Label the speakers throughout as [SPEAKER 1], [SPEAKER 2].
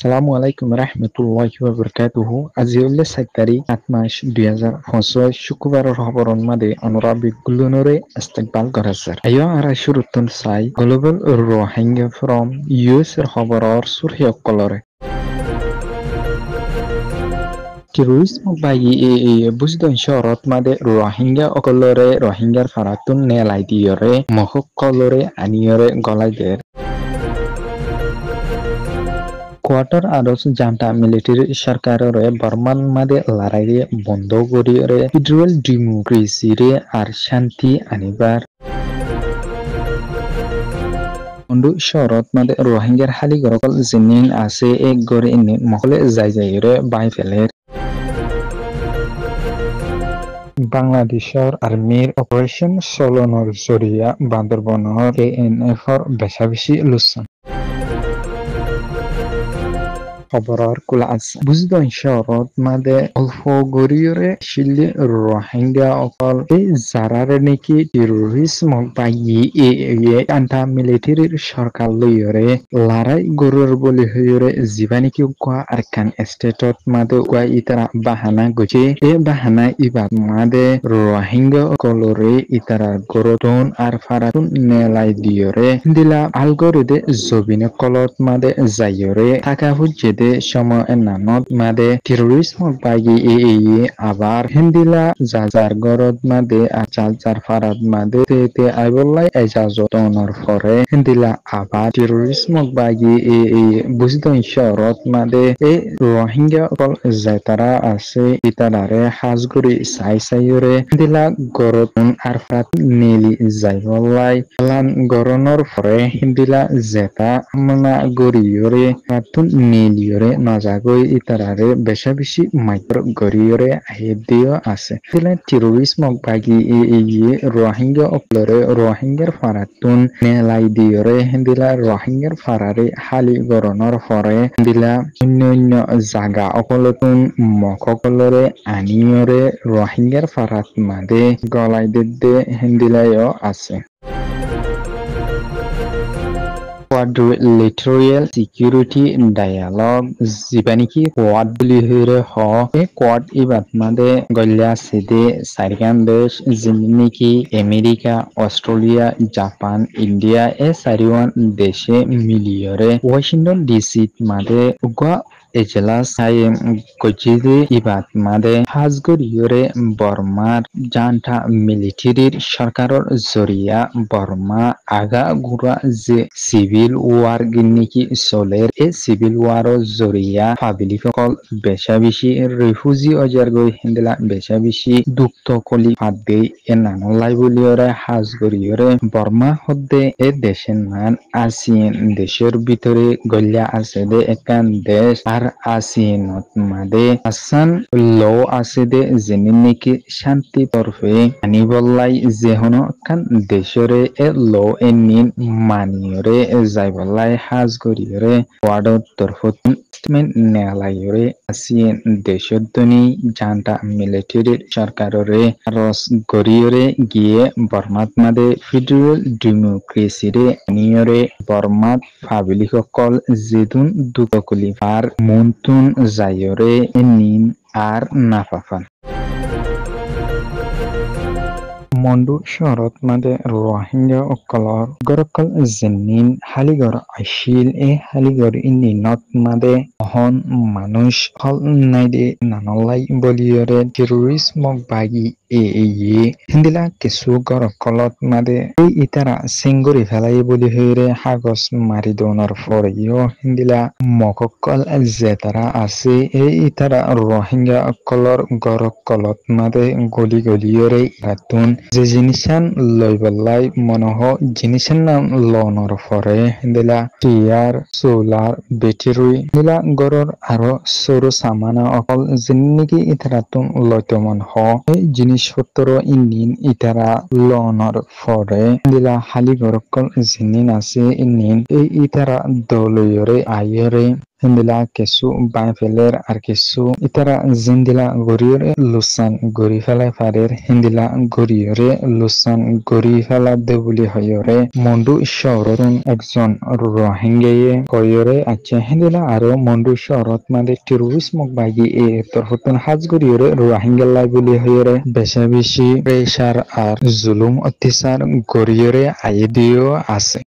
[SPEAKER 1] Assalamualaikum warahmatullahi wabarakatuh. Azizullah Saktari, 8 March 2025 শুক্রবারের খবরর মাঝে অনুরাবি গুলনরে ইস্তেকবাল করেছে। আয়ো আর শুরুতুন সাই গ্লোবাল রোহিঙ্গা ফ্রম ইউএস এর খবরর সুরহিয় কলরে। Terorismo bagi busdon shorot made Rohingya okolore Rohingya faratun nelai diore mohok kolore aniore golaider. Quarter আরস জান্টা military সরকারের বর্মান মাদে লড়াইয়ে বন্ধ করিয়ে ফেডারেল ডেমোক্রেসিরে আর শান্তি আনিবার বন্ধু শহরত মাদে রোহিঙ্গার হালি গরকল জিনিন আছে এক গড়ে ইনি মহলে যাইরে বাই ফেলের বাংলাদেশের আর্মির অপারেশন সলনর জরিয়া বান্দরবনের ANF-র বেশাবেশি লুসান খবৰৰ কুলা আছে বুজদন শহরত মাদে অল্প গরিয়রে শিল্লি রোহিঙ্গা অকল এই যারারে নাকি টেরোরিজম বাগি আন্টা মিলিটারির সরকার লইরে লড়াই গরুর বলি হইরে জীবানিকি কোয়া আরকান স্টেটত মাদে কোয়া ইতারা বাহানা গজে এ বাহানা ইবাদ মাদে রোহিঙ্গা অকলরে ইতারা গরতন আর ফারাতুন নেলাই দিয়রে দিলা আলগরিদে জবিনে কলত মাদে যাইরে থাকা হুজ্জেদে সময় নানত মাদে টেরোরিজম বাগি আবার হিন্দিলা যাজার গরদ মাদে আচার ফারাদ মাদে তে আইবল্লাই এজাজতনর ফরে হিন্দিলা আবার টেরোরিজম বাগি বুঝদন শহরত মাদে এ রোহিঙ্গা অকল যাতারা আছে ইতারারে হাজগুড়ি সাইরে হিন্দিলা গরদন আর ফারাদ নেলি যাইবল্লাই লান গরনর ফরে হিন্দিলা জেতা আমনা গরিয়রে ফাতুন নেলি নাজাগৈ ইতারারে বেশি মাইক্র গরিয়রে আহেদিও আছে তিলা টেরোরিজম বাগি রোহিঙ্গা অকলরে রোহিঙ্গার ফারাতুন নেলাই দিয়রে হিন্দিলা রোহিঙ্গার ফারারে হালি গরনর ফরে হিন্দিলা অন্য জাগা অকলতুন মককলরে আনিয়রে রোহিঙ্গার ফারাত মাদে গলাই দে হিন্দিলায়ও আছে quadrilateral security dialogue jibaniki quad buli hire ho e quad ibat made golya sede sargan desh jinniki america australia japan india e sariwan deshe miliyore washington dc made ugwa এজলাস Saim গজিদে ইবাদ মাদে হাজগরিয়রে বর্মার জান্টা মিলিটারির সরকারের জরিয়া বর্মা আগা গুড়া যে সিভিল ওয়ার গিন্নিকি চলের এ civil ওয়ারর জরিয়া public সকল বেশি refugee অজারগৈ হিন্দিলা বেশি দুঃখ কলি ফাদে এ নানলাই বলিয়রে হাজগরিয়রে বর্মা হদ্দে এ দেশের মান আসিয়েন দেশের ভিতরে গল্যা আছে দে একান দেশ আর আসিনত মাদে আসান লো আছে দে যেনে নাকি শান্তি তরফে আনিবল্লাই যেহন কান দেশরে এ লো এ নিন মানিয়রে যাইবল্লাই হাজ করিয়রে ওয়ার্ডর তরফত স্টেটমেন্ট নেলাইয়রে আসিয়েন দেশদ্দনি জান্টা মিলিটারি সরকাররে রস গরিয়রে গিয়ে বর্মাত মাদে ফেডারেল ডেমোক্রেসিরে আনিয়রে বর্মাত পাবলিক সকল যেদুন দুকলি আর মন্তুন যাইরে নিন আর নাফাফান মন্ডু শহরত মাদে রোহিঙ্গা অকলর গরকল জিনিন হালিগর আইসিল এ হালিগর ইনিনত মাদে অহন মানুষ হল নাইদে নানলাই বলিয়রে টেরোরিজম বাগি হিন্দিলা কিছু গরকলত মাদে এই ইতারা সিঙ্গুরি ফেলাই বলি হইরে হাগজ মারি দোনর ফরেও হিন্দিলা মককল জেতারা আছে এই ইতারা রোহিঙ্গা অকলর গরকলত মাদে গলিয়রে ইরাতুন যে জিনিসান লইবলাই মনহ জিনিসের নাম লনর ফরে দিলা টিয়ার সোলার ব্যাটারি দিলা গরর আরো সরু সামানা অকল জিনিকি ইতারাতুন লইতমন হ এই জিনিসপত্র ইন্দিন ইতারা লনর ফরে দিলা হালি গরকল জিনিন আছে ইন্দিন এই ইতারা দলয়রে আইরে হিন্দিলা কিছু বাই ফেলের আর কিছু ইতারা জিন্দিলা গরিয়রে লুসান গরি ফেলাই ফারের হিন্দিলা গরিয়রে লুসান গরি ফেলা দে বলি হয়রে মন্ডু শহরন একজন রোহিঙ্গায়ে কয়রে আছে হিন্দিলা আরো মন্ডু শহরত মাদে টেরোরিস্ট বাগি এ তরফতন হাজ গরিয়রে রোহিঙ্গা বলি হয়রে বেশি প্রেসার আর জুলুম অত্যাচার গরিয়রে আইডিও আছে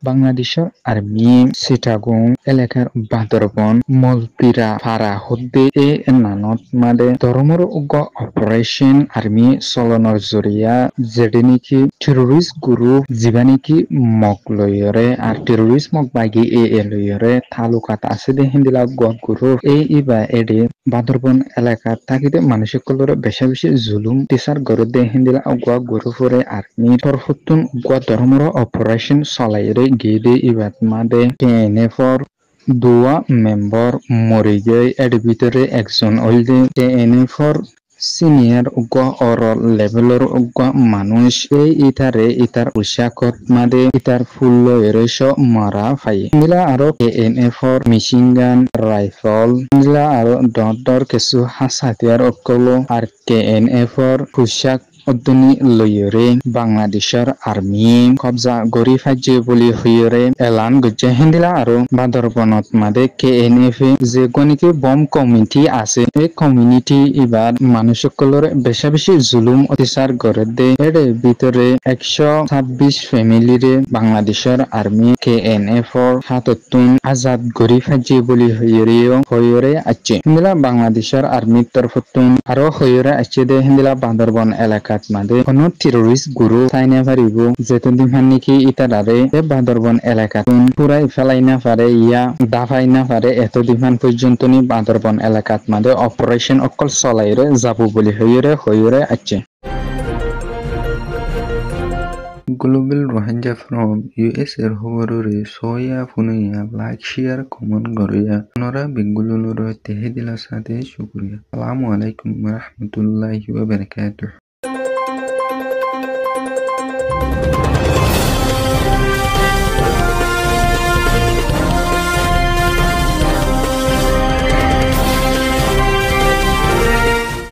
[SPEAKER 1] বাংলাদেশের আর্মি চিটাগং এলাকার বান্দরবন মলপিরা ফারা হদ্দে এ নানত মাদে ধর্মর উগ্র অপারেশন আর্মি চলনৰ জরিয়া যেটি নাকি টেরোরিস্ট গ্রুপ যিবা নাকি মক লয়রে আর টেরোরিস্ট মক বাগি এ লয়রে তালুকাত আছে দে হিন্দিলা গদ গ্রুপ এই ইবা এডি বান্দরবন এলাকা থাকিতে মানুষসকলরে বেশি জুলুম টিচার গড় দে হিন্দিলা গদ গ্রুপরে আর্মি তরফতুন গদ ধর্মর অপারেশন চলাইরে গেদে ইবাত মাদে কেএনএফর দুয়া মেম্বার মরে গিয়ে এর ভিতরে একজন হইলে কেএনএফর সিনিয়র উগ্র অর লেভেলর উগ্র মানুষ এই ইতার পোশাকত মাদে ইতার ফুল এরেস মারা ফাই মিলা আরো কেএনএফর মেশিন গান রাইফল মিলা আরো দর কিছু হাতিয়ার অকল আর কেএনএফর পোশাক অদ্দনি লয়রে বাংলাদেশের আর্মি কবজা গরি ফাইজে বলি হইরে এলান গজ্জে হিন্দিলা আরো বান্দরবনত মাদে কেএনএফ যে গণিকি বম কমিটি আছে এই কমিউনিটি এবার মানুষসকলের বেশি জুলুম অত্যাচার করে দে এর ভিতরে 126 ফ্যামিলিরে বাংলাদেশের আর্মি কেএনএফ এর হাততুন আজাদ গরি ফাইজে বলি হইরে আছে হিন্দিলা বাংলাদেশের আর্মির তরফতুন আরো হইরে আছে দে হিন্দিলা বান্দরবন এলাকা মাদে কোনো টেরোরিস্ট গ্রুপ চাইনা পারিব যেতন দিন নাকি ইতারারে বান্দরবন এলাকাতুন পুরাই ফেলাই না পারে ইয়া দাফাই না পারে এতদিন পর্যন্ত নি বান্দরবন এলাকাত মাদে অপারেশন অকল চলাইরে যাব বলি হইরে আছে
[SPEAKER 2] Global Rohingya from US এর খবররে সয়া ফুনিয়া লাইক শেয়ার কমেন্ট করিয়া নরা বেঙ্গুলুর তেহে দিলা সাথে শুকরিয়া আসসালামু আলাইকুম ওয়া রাহমাতুল্লাহি ওয়া বারাকাতুহু